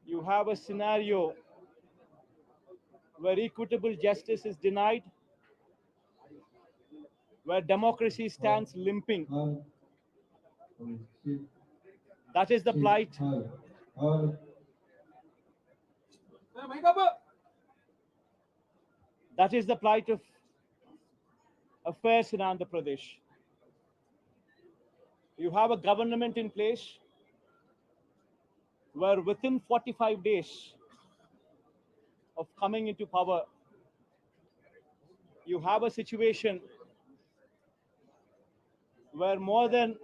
You have a scenario where equitable justice is denied, where democracy stands limping. That is the plight. That is the plight of affairs in Andhra Pradesh. You have a government in place where within 45 days of coming into power, you have a situation where more than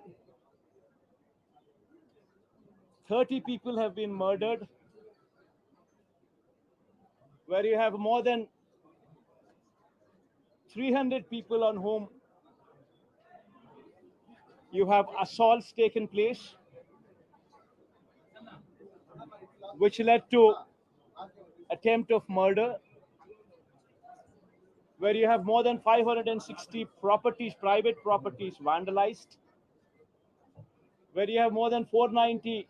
30 people have been murdered, where you have more than 300 people on whom you have assaults taken place, which led to attempt of murder, where you have more than 560 properties, private properties vandalized, where you have more than 490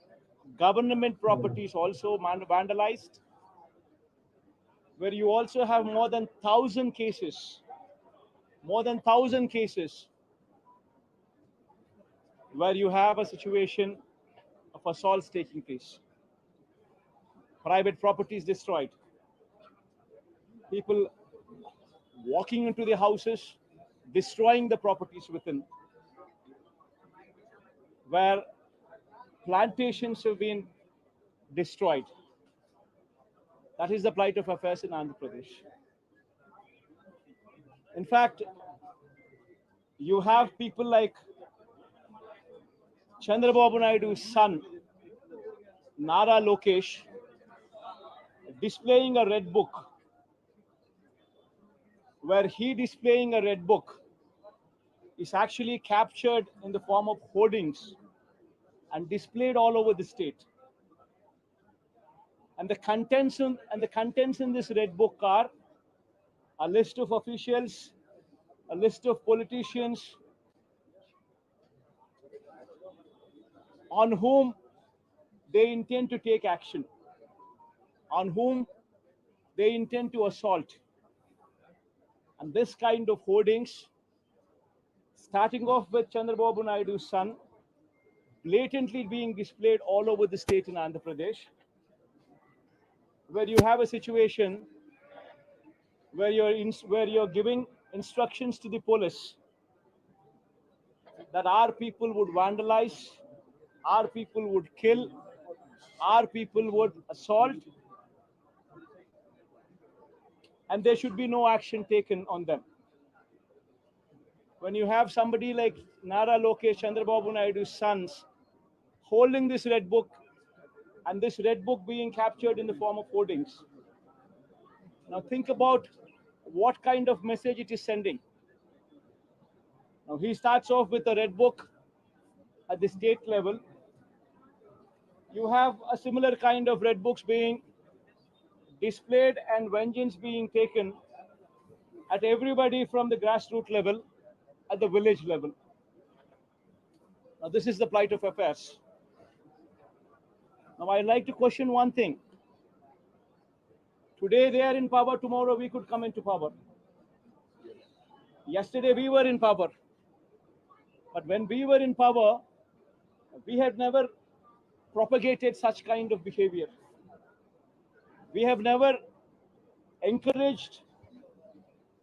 government properties also vandalized, where you also have more than 1,000 cases, where you have a situation of assaults taking place, private properties destroyed, people walking into the houses, destroying the properties within, where plantations have been destroyed. That is the plight of affairs in Andhra Pradesh. In fact, you have people like Chandrababu Naidu's son, Nara Lokesh, displaying a red book, where he displaying a red book is actually captured in the form of hoardings and displayed all over the state. And the contents in this red book are a list of officials, a list of politicians on whom they intend to take action, on whom they intend to assault. And this kind of hoardings, starting off with Chandrababu Naidu's son, blatantly being displayed all over the state in Andhra Pradesh, where you have a situation where you're giving instructions to the police that our people would vandalize, our people would kill, our people would assault, and there should be no action taken on them. When you have somebody like Nara Lokesh, Chandrababu Naidu's sons, holding this red book, and this red book being captured in the form of hoardings. Now think about what kind of message it is sending. Now he starts off with a red book at the state level. You have a similar kind of red books being displayed and vengeance being taken at everybody from the grassroots level, at the village level. Now this is the plight of affairs. Now I'd like to question one thing. Today they are in power, tomorrow we could come into power. Yesterday we were in power. But when we were in power, we had never propagated such kind of behavior. We have never encouraged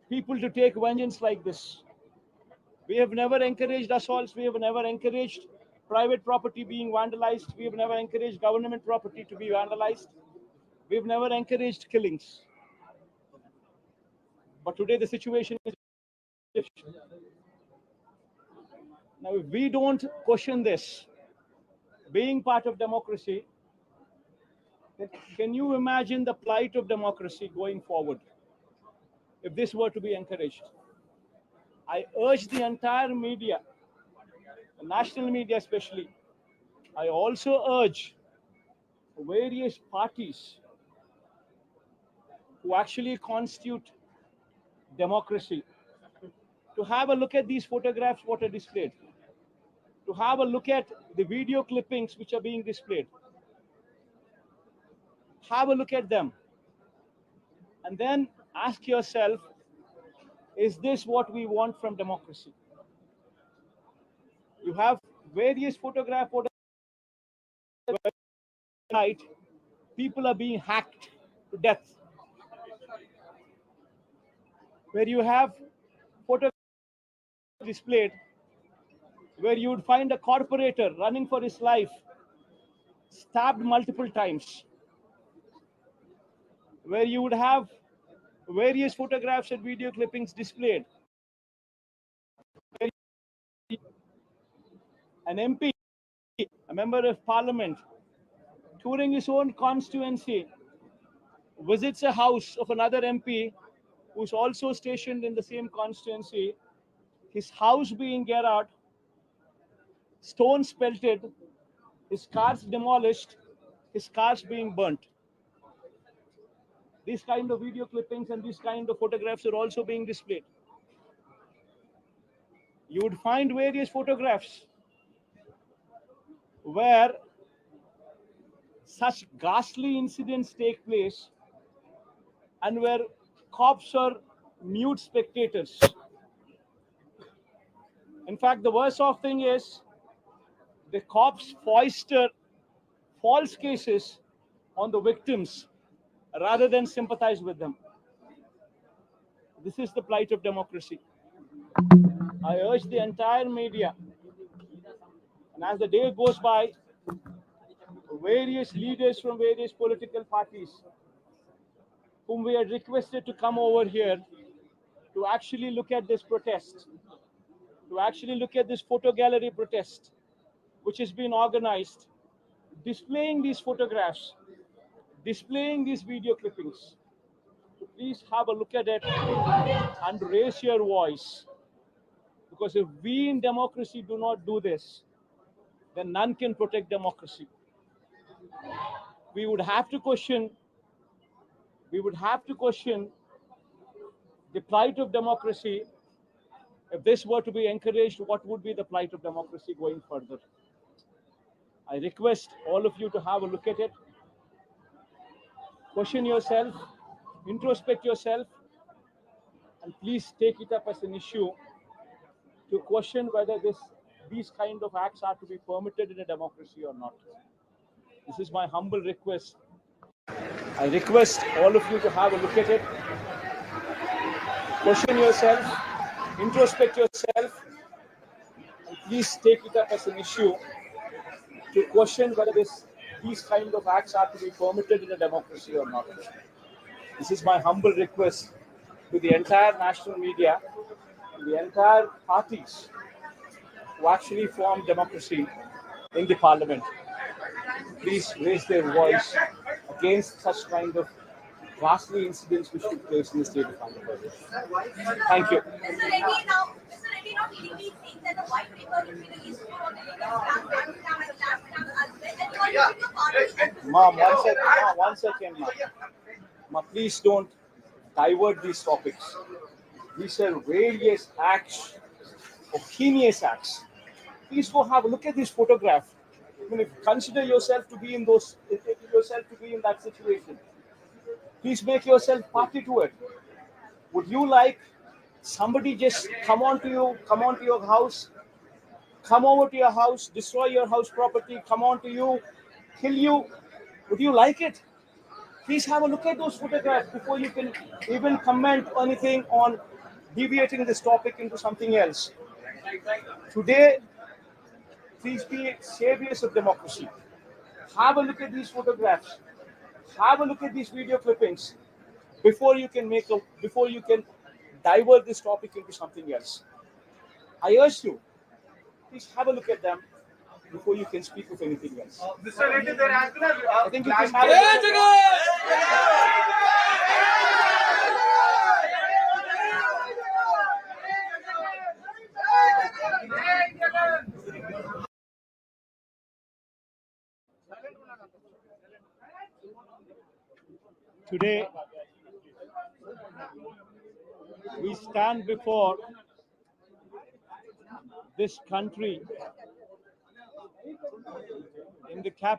people to take vengeance like this. We have never encouraged assaults. We have never encouraged private property being vandalized. We have never encouraged government property to be vandalized. We have never encouraged killings. But today the situation is different. Now, if we don't question this, being part of democracy, can you imagine the plight of democracy going forward if this were to be encouraged? I urge the entire media, the national media especially, I also urge various parties who actually constitute democracy to have a look at these photographs what are displayed, to have a look at the video clippings which are being displayed. Have a look at them. And then ask yourself, is this what we want from democracy? You have various photograph night, people are being hacked to death. Where you have photographs displayed, where you would find a corporator running for his life, stabbed multiple times. Where you would have various photographs and video clippings displayed. An MP, a member of parliament, touring his own constituency, visits a house of another MP who's also stationed in the same constituency, his house being get out, stones pelted, his cars demolished, his cars being burnt. These kind of video clippings and these kind of photographs are also being displayed. You would find various photographs where such ghastly incidents take place and where cops are mute spectators. In fact, the worst of thing is the cops foster false cases on the victims rather than sympathize with them. This is the plight of democracy. I urge the entire media, and as the day goes by, various leaders from various political parties whom we had requested to come over here to actually look at this protest, to actually look at this photo gallery protest, which has been organized, displaying these photographs, displaying these video clippings. So please have a look at it and raise your voice. Because if we in democracy do not do this, then none can protect democracy. We would have to question the plight of democracy. If this were to be encouraged, what would be the plight of democracy going further? I request all of you to have a look at it, question yourself, introspect yourself, and please take it up as an issue to question whether these kind of acts are to be permitted in a democracy or not. This is my humble request. I request all of you to have a look at it, question yourself, introspect yourself, and please take it up as an issue to question whether these kind of acts are to be permitted in a democracy or not. This is my humble request to the entire national media and the entire parties who actually form democracy in the parliament. Please raise their voice against such kind of ghastly incidents which took place in the state of Andhra Pradesh. Thank you. Mr. Reddy, now TDP thinks that the white paper will be released for the Ma'am, one second, ma'am. Ma, please don't divert these topics. These are various acts, heinous acts. Please go have a look at this photograph. I mean, consider yourself to be in that situation. Please make yourself party to it. Would you like somebody just come over to your house, destroy your house property, come on to you, kill you? Would you like it? Please have a look at those photographs before you can even comment anything on deviating this topic into something else. Today, please be saviors of democracy. Have a look at these photographs. Have a look at these video clippings before you can divert this topic into something else. I urge you, please have a look at them before you can speak of anything else. Mr. Reddy, there has been I think you can have a look at Today, we stand before this country in the capital.